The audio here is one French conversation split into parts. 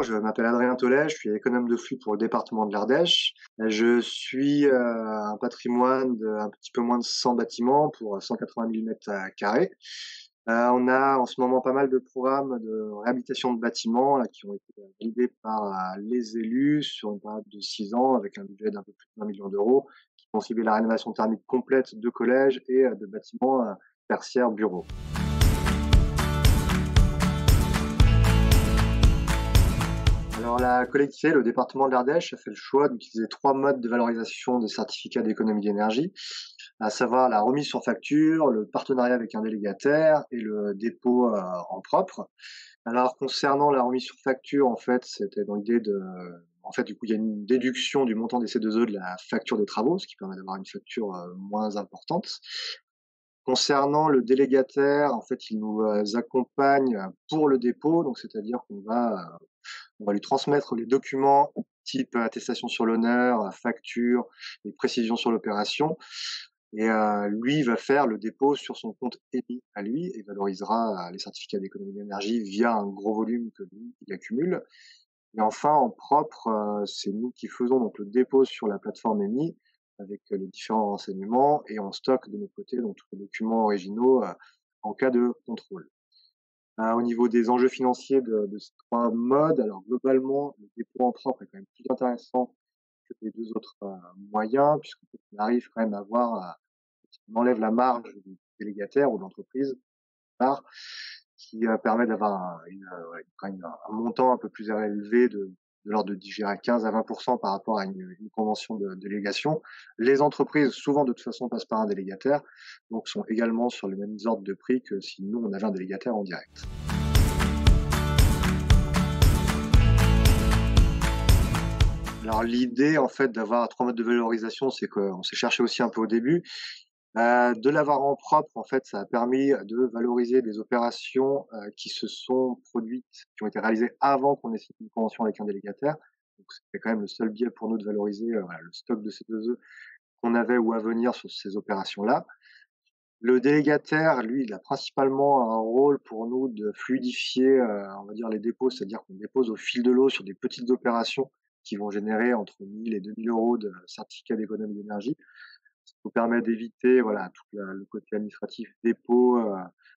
Bonjour, je m'appelle Adrien Tollet, je suis économe de flux pour le département de l'Ardèche. Je suis un patrimoine de un petit peu moins de 100 bâtiments pour 180 000 m². On a en ce moment pas mal de programmes de réhabilitation de bâtiments là, qui ont été validés par les élus sur une période de 6 ans avec un budget d'un peu plus de 20 millions d'euros qui vont cibler la rénovation thermique complète de collèges et de bâtiments tertiaires bureaux. Alors la collectivité, le département de l'Ardèche a fait le choix d'utiliser 3 modes de valorisation des certificats d'économie d'énergie, à savoir la remise sur facture, le partenariat avec un délégataire et le dépôt en propre. Alors concernant la remise sur facture, en fait, c'était dans l'idée de du coup, il y a une déduction du montant des C2E de la facture des travaux, ce qui permet d'avoir une facture moins importante. Concernant le délégataire, en fait, il nous accompagne pour le dépôt, donc c'est-à-dire qu'on va lui transmettre les documents type attestation sur l'honneur, facture et précision sur l'opération. Et lui, il va faire le dépôt sur son compte EMI à lui et valorisera les certificats d'économie d'énergie via un gros volume que lui, il accumule. Et enfin, en propre, c'est nous qui faisons donc le dépôt sur la plateforme EMI avec les différents renseignements et on stocke de notre côté donc tous les documents originaux en cas de contrôle. Au niveau des enjeux financiers de ces 3 modes, alors globalement, le dépôt en propre est quand même plus intéressant que les 2 autres moyens, puisqu'on arrive quand même à avoir, on enlève la marge du délégataire ou de l'entreprise, part, qui permet d'avoir quand même un montant un peu plus élevé de l'ordre de, je dirais, 15 à 20 par rapport à une convention de délégation. Les entreprises, souvent, de toute façon, passent par un délégataire, donc sont également sur les mêmes ordres de prix que si nous, on avait un délégataire en direct. Alors l'idée, en fait, d'avoir 3 modes de valorisation, c'est qu'on s'est cherché aussi un peu au début. De l'avoir en propre, en fait, ça a permis de valoriser des opérations, qui se sont produites, qui ont été réalisées avant qu'on ait signé une convention avec un délégataire. Donc c'était quand même le seul biais pour nous de valoriser, voilà, le stock de C2E qu'on avait ou à venir sur ces opérations-là. Le délégataire, lui, il a principalement un rôle pour nous de fluidifier, on va dire les dépôts, c'est-à-dire qu'on dépose au fil de l'eau sur des petites opérations qui vont générer entre 1 000 et 2 000 € de certificats d'économie d'énergie. Ça nous permet d'éviter, voilà, tout le côté administratif dépôt,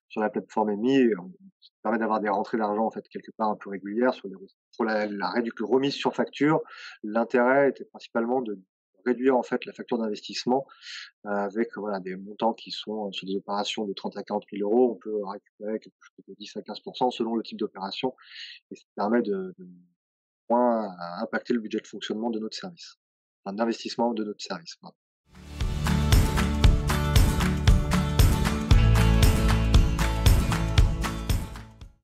sur la plateforme EMI et ça permet d'avoir des rentrées d'argent, en fait, quelque part un peu régulières sur les pour la remise sur facture. L'intérêt était principalement de réduire, en fait, la facture d'investissement, avec, voilà, des montants qui sont sur des opérations de 30 à 40 000 €. On peut récupérer quelque chose de 10 à 15 selon le type d'opération et ça permet de moins impacter le budget de fonctionnement de notre service, enfin d'investissement de notre service, pardon.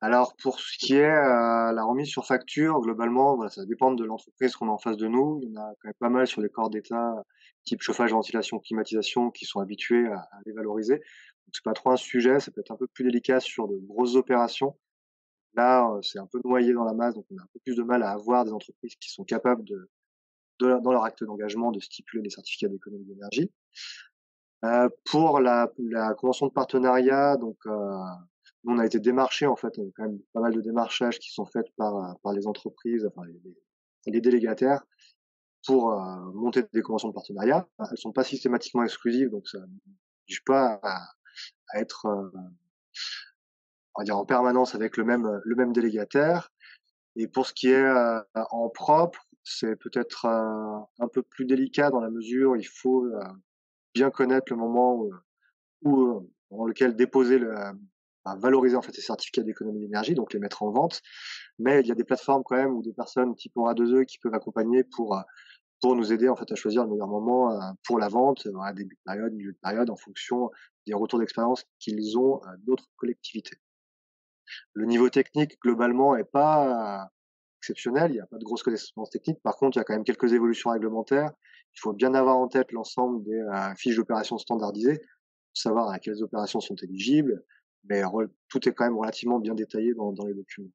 Alors pour ce qui est, la remise sur facture, globalement, voilà, ça dépend de l'entreprise qu'on a en face de nous. Il y en a quand même pas mal sur les corps d'État, type chauffage, ventilation, climatisation, qui sont habitués à les valoriser. Donc c'est pas trop un sujet, ça peut être un peu plus délicat sur de grosses opérations. Là, c'est un peu noyé dans la masse, donc on a un peu plus de mal à avoir des entreprises qui sont capables dans leur acte d'engagement, de stipuler des certificats d'économie d'énergie. Pour la convention de partenariat, donc nous on a été démarchés en fait, il y a quand même pas mal de démarchages qui sont faits par les entreprises, enfin les délégataires pour monter des conventions de partenariat. Elles sont pas systématiquement exclusives, donc ça n'oblige pas à être, on va dire en permanence avec le même délégataire. Et pour ce qui est en propre, c'est peut-être un peu plus délicat dans la mesure où il faut bien connaître le moment dans lequel déposer valoriser en fait ces certificats d'économie d'énergie, donc les mettre en vente. Mais il y a des plateformes quand même ou des personnes type Aura2E qui peuvent accompagner pour nous aider en fait à choisir le meilleur moment pour la vente, à début de période, milieu de période, en fonction des retours d'expérience qu'ils ont d'autres collectivités. Le niveau technique globalement est pas exceptionnel, il y a pas de grosses connaissances techniques. Par contre, il y a quand même quelques évolutions réglementaires. Il faut bien avoir en tête l'ensemble des fiches d'opérations standardisées pour savoir à quelles opérations sont éligibles, mais tout est quand même relativement bien détaillé dans les documents.